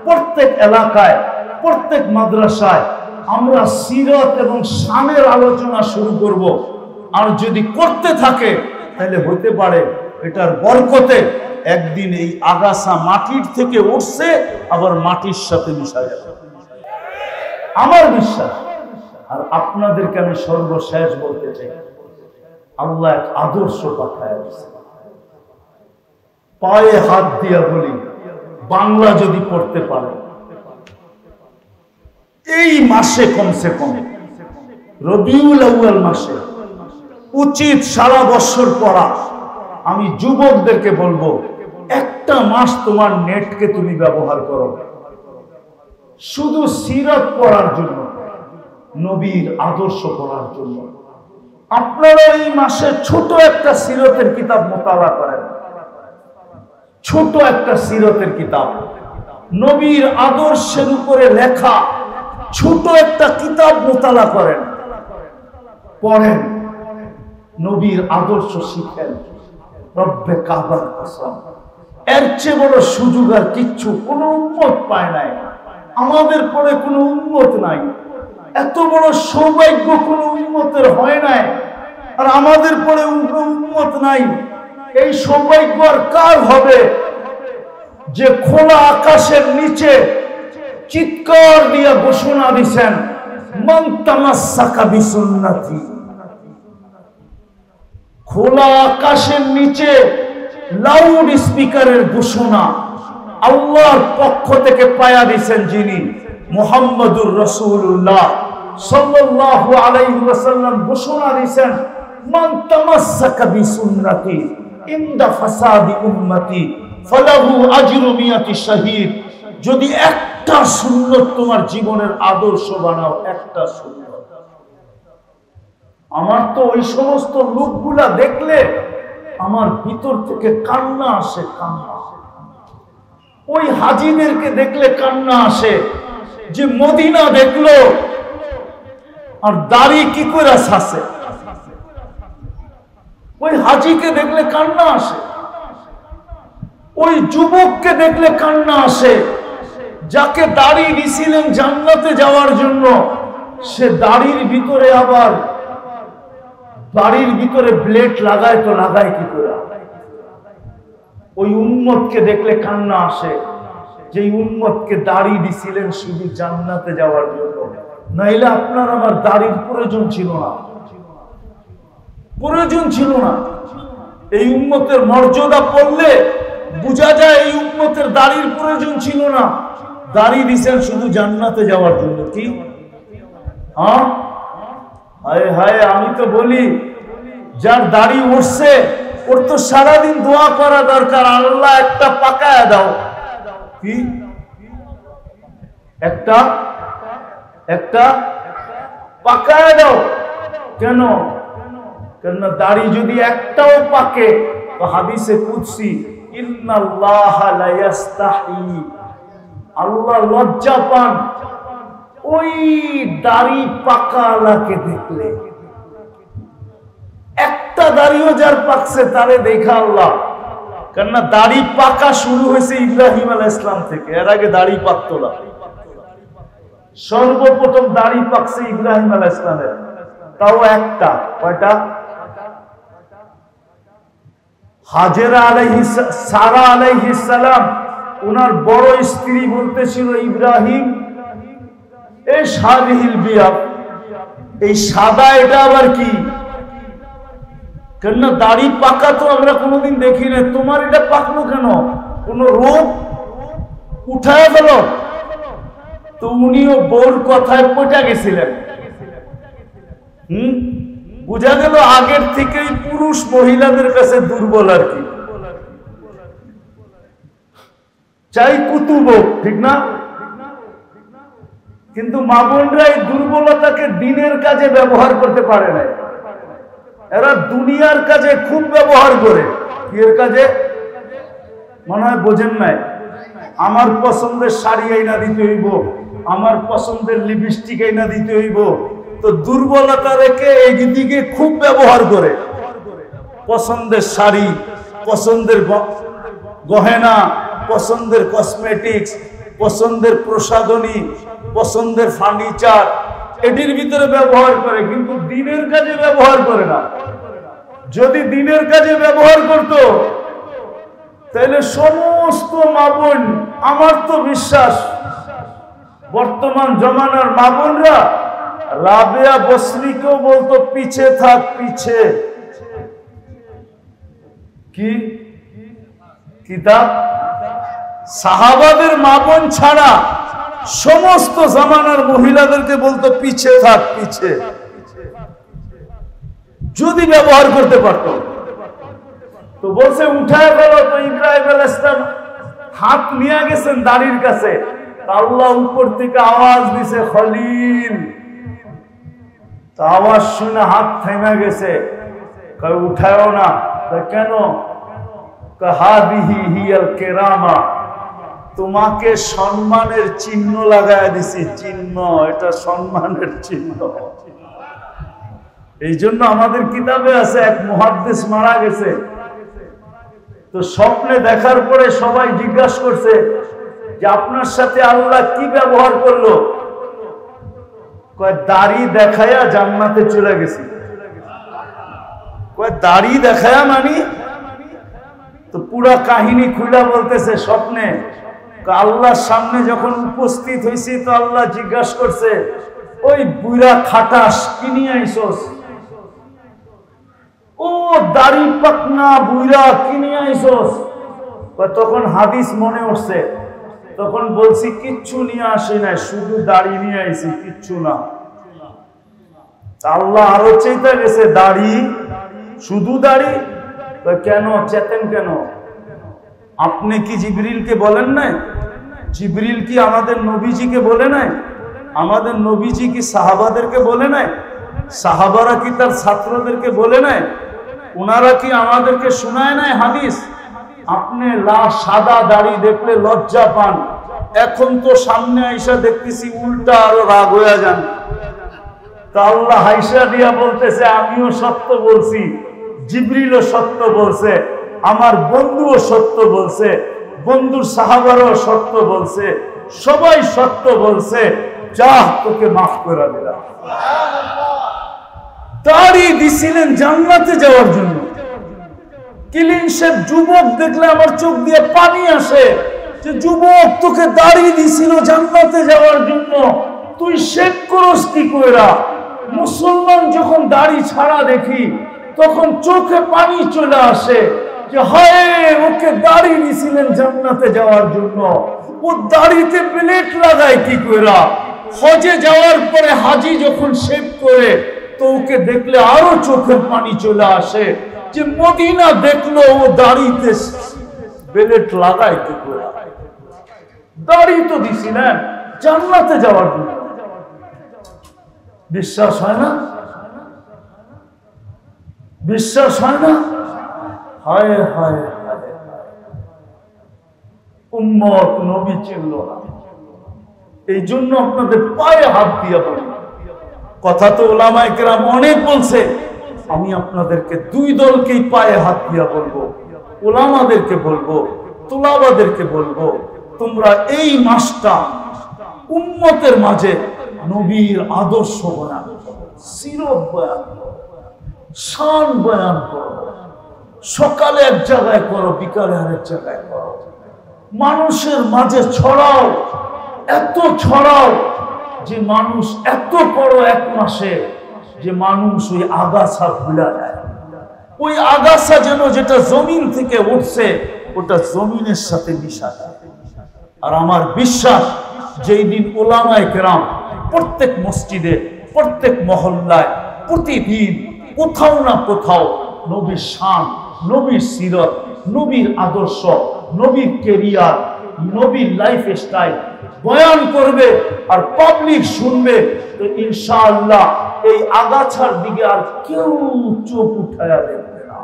প্রত্যেক এলাকায়, প্রত্যেক মাদ্রাসায় আমরা সিরত এবং শানের আলোচনা শুরু করব। আর যদি করতে থাকে তাহলে হতে পারে এটার বরকতে একদিন এই আগাছা মাটির থেকে উঠছে, আবার মাটির সাথে মিশা যাবে, আমার বিশ্বাস। আর আপনাদেরকে আমি সর্বশেষ বলতে চাই, আল্লাহ এক আদর্শ পাঠায় দিয়েছে। পায়ে হাত দিয়া বলি, বাংলা যদি পড়তে পারে এই মাসে, কমসে কম রবিউল আউয়াল মাসে উচিত সারা বছর পড়া, আমি যুবকদেরকে বলবো, একটা মাস তোমার নেটকে তুমি ব্যবহার করো শুধু সিরাত পড়ার জন্য, নবীর আদর্শ পড়ার জন্য। আপনারা এই মাসে ছোট একটা সিরতের কিতাব মোতালা করেন, ছোট একটা সিরতের কিতাব, নবীর আদর্শের উপরে লেখা ছোট একটা কিতাব মোতালা করেন, পড়েন, নবীর আদর্শ শিখেন। রব্বে কাবার কসম, এর চেয়ে বড় সুযোগ আর কিচ্ছু কোনো উম্মত পায় নাই। আমাদের পরে কোনো উম্মত নাই, এত বড় সৌভাগ্য কোনো উম্মতের হয় নাই, আর আমাদের পরে উম্মত নাই। এই সৌভাগ্য আর কার হবে যে খোলা আকাশের নিচে চিৎকার দিয়ে ঘোষণা দিছেন, মান তামাসসাকা বিসুন্নতি। খোলা আকাশের নিচে লাউড স্পিকারের ঘোষণা আল্লাহর পক্ষ থেকে পায়া দিছেন যিনি, মুহাম্মদুর রাসূলুল্লাহ সাল্লাল্লাহু আলাইহি ওয়াসাল্লাম ঘোষণা দিছেন, মান তামাসসাকা বিসুন্নতি ইনদা ফাসাদি উম্মতি ফালাহু আজরু মিয়াতি শাহীদ। যদি একটা সুন্নাত তোমার জীবনের আদর্শ বানাও, একটা সুন্নাত। আমার তো ওই সমস্ত লোকগুলা দেখলে আমার ভিতর থেকে কান্না আসে, কান্না। ওই হাজীদেরকে দেখলে কান্না আসে যে মদিনা দেখলো আর দাড়ি কি করে ছাসে। ওই হাজীকে দেখলে কান্না আসে, ওই যুবককে দেখলে কান্না আসে যাকে দাড়ি দিছিলেন জান্নাতে যাওয়ার জন্য, সে দাড়ির ভিতরে আবার বাড়ির ভিতরে ব্লেড লাগায়, তো লাগায় কি করে। ওই উম্মতকে দেখলে কান্না আসে যে উম্মতকে দাড়ি দিছিলেন শুধু জান্নাতে যাওয়ার জন্য, নাইলে আপনার আমার দাড়ির প্রয়োজন ছিল না, প্রয়োজন ছিল না। এই উম্মতের মর্যাদা পড়লে বোঝা যায় এই উম্মতের দাড়ির প্রয়োজন ছিল না, দাড়ি দিছেন শুধু জান্নাতে যাওয়ার জন্য। কি হ্যাঁ, হায় হায়, আমি তো বলি যার দাড়ি উঠছে ওর তো সারাদিন দোয়া করা দরকার, আল্লাহ একটা পাকায়া দাও। কি একটা একটা পাকায়া দাও? কেন? কেন দাড়ি যদি একটাও পাকে তো হাদিসে কুদসি, ইন্নাল্লাহা লা ইস্তাহি, আল্লাহ লজ্জা পান ওই দাড়ি পাকালাকে দেখলে। একটা দাড়িও যার পাকছে তারে দেখা আল্লাহ, কেননা দাড়ি পাকা শুরু হয়েছে ইব্রাহিম আলাইহিস সালাম থেকে, এর আগে দাড়ি পাকতো না। সর্বপ্রথম দাড়ি পাকছে ইব্রাহিম আলাইহিস সালামের, তাও একটা। কয়টা? হাজেরা আলাইহিস সারা আলাইহিস সালাম, ওনার বড় স্ত্রী বলতেছিল ইব্রাহিম এই সাদিহিল বিয়া, এই সাদা এটা আবার কি? কেন দাড়ি পাকা তো আমরা কোনোদিন দেখি না, তোমার এটা পাকলো কেন? কোন রোগ উঠায় গেল? তো উনিও বোর কথায় পচা গেছিলেন। বুঝা গেল আগের থেকেই পুরুষ মহিলাদের কাছে দুর্বল আর কি, চাই কুতুব, ঠিক না? কিন্তু মা বোনরা এই দুর্বলতাকে দিনের কাজে ব্যবহার করতে পারে না, এরা দুনিয়ার কাজে খুব ব্যবহার করে। এর কাজে মনে হয় বোঝেন নাই, আমার পছন্দের শাড়ি আইনা দিতে হইব, আমার পছন্দের লিপস্টিক আইনা দিতে হইব, তো দুর্বলতা রেখে এই দিকে খুব ব্যবহার করে। পছন্দের শাড়ি, পছন্দের গহেনা, পছন্দের কসমেটিক্স, পছন্দের প্রসাধনী, পছন্দের ফার্নিচার, এটির ভিতরে ব্যবহার করে, কিন্তু দিনের কাজে ব্যবহার করে না। যদি দিনের কাজে ব্যবহার করত তাহলে সমস্ত মা বোন, আমার তো বিশ্বাস বর্তমান জমানার মা বোনরা রাবেয়া বসরিকেও বলতো পিছে থাক পিছে। কি কিতাব? সাহাবাদের মা বোন ছাড়া সমস্ত জামানার মহিলাদেরকে বলতো পিছে থাক পিছে, যদি ব্যবহার করতে পারত। তো বলছে উঠায় গেল। তো ইব্রাহিম আলাইহিস সালাম হাত নিয়ে গেছেন দাড়ির কাছে। আল্লাহ উপর থেকে আওয়াজ দিছে খলিল। তো আওয়াজ শুনে হাত থেমে গেছে। কই উঠায়ও না। কেন? হাদিহি হিয়াল কেরামা, তোমাকে সম্মানের চিহ্ন লাগায় দিছি। চিহ্ন, এটা সম্মানের চিহ্ন। এই জন্য আমাদের কিতাবে আছে এক মুহাদ্দিস মারা গেছে। তো স্বপ্নে দেখার পরে সবাই জিজ্ঞাসা করছে যে আপনার সাথে আল্লাহ কি ব্যবহার করলো? কয় দাড়ি দেখায়া জান্নাতে চলে গেছি। কয় দাড়ি দেখায়া মানি? তো পুরা কাহিনী খুলে বলতেছে স্বপ্নে। আল্লাহর সামনে যখন উপস্থিত হয়েছি তো আল্লাহ জিজ্ঞাসা করছে, ওই বুইরা খাটাস কি নিয়ে আইসস? ও দাড়ি পাকনা বুইরা কি নিয়ে আইসস? তখন হাদিস মনে উঠছে। তখন বলছি কিচ্ছু নিয়ে আসি নাই, শুধু দাড়ি নিয়ে আইছি, কিচ্ছু না। আল্লাহ আরো চাইতে গেছে, দাড়ি, শুধু দাড়ি? কেন চেতেন কেন? আপনি কি জিবরিলকে বলেন নাই? জিবরিল কি আমাদের নবীজিকে বলে নাই? আমাদের নবীজি কি সাহাবাদেরকে বলে নাই? সাহাবারা কি তার ছাত্রদেরকে বলে নাই? ওনারা কি আমাদেরকে শোনায় নাই হাদিস? আপনি সাদা দাড়ি দেখলে লজ্জা পান, এখন তো সামনে আইসা দেখতেছি উল্টা আরো রাগ হয়ে যান। তা আল্লাহ হাইসা দিয়া বলতেছে, আমিও সত্য বলছি, জিবরিলও সত্য বলছে, আমার বন্ধুও সত্য বলছে, বন্ধুর সাহাবারও সত্য বলছে, সবাই সত্য বলছে, যা তোকে মাফ করে দিলাম। দাড়ি দিছিলেন জান্নাতে যাওয়ার জন্য। কিলিং শেভ যুবক দেখলে আমার চোখ দিয়ে পানি আসে যে যুবক তোকে দাড়ি দিছিল জান্নাতে যাওয়ার জন্য, তুই শেভ করস কি কইরা? মুসলমান যখন দাড়ি ছাড়া দেখি তখন চোখে পানি চলে আসে যে হায়, ওকে দাড়ি দিছিলেন জান্নাতে যাওয়ার জন্য, ও দাড়িতে প্লেট লাগায় কি কইরা? হজে যাওয়ার পরে হাজি যখন শেভ করে তো ওকে দেখলে আরো চোখের পানি চলে আসে যে মদিনা দেখলো ও দাড়িতে বেলেট লাগায় কি করে? দাড়ি তো দিছিলেন জান্নাতে যাওয়ার জন্য। বিশ্বাস হয় না? বিশ্বাস হয় না? হায় হায়, উম্মত নবী চিনল না। এই জন্য আপনাদের পায়ে হাত দিয়া বলি, কথা তো ওলামায়ে কেরাম অনেক বলছে, আমি আপনাদেরকে দুই দলকেই পায়ে হাত দিয়া বলবো, ওলামাদেরকে বলবো, তোলাবাদেরকে বলবো, তোমরা এই মাসটা উম্মতের মাঝে নবীর আদর্শ বয়ান করো, সিরত বয়ান করো, শান বয়ান করো। সকালে এক জায়গায় করো, বিকালে আরেক জায়গায় করো, মানুষের মাঝে ছড়াও, এত ছড়াও যে মানুষ এত বড় এক মাসে যে মানুষ ওই আগাছা ভুলা যায়। ওই আগাছা যেন যেটা জমিন থেকে উঠছে ওটা জমিনের সাথে মিশা যায়। আর আমার বিশ্বাস যেই দিন উলামায়ে কেরাম প্রত্যেক মসজিদে, প্রত্যেক মহল্লায় প্রতিদিন কোথাও না কোথাও নবীর শান, নবীর সিরত, নবীর আদর্শ, নবীর কেরিয়ার, নবীর লাইফ স্টাইল বয়ান করবে আর পাবলিক শুনবে, তো ইনশাআল্লাহ এই আগাছার দিকে আর কেউ চোখ উঠায়া দেখবে না।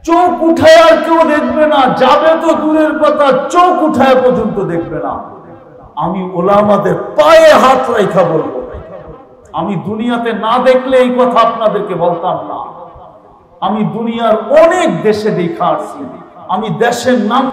চোখ উঠায় আর কেউ দেখবে না, যাবে তো দূরের কথা, চোখ উঠায় পর্যন্ত দেখবে না। আমি ওলামাদের পায়ে হাত রাখা বলবো, আমি দুনিয়াতে না দেখলে এই কথা আপনাদেরকে বলতাম না। আমি দুনিয়ার অনেক দেশে দেখা আসছি, আমি দেশের নাম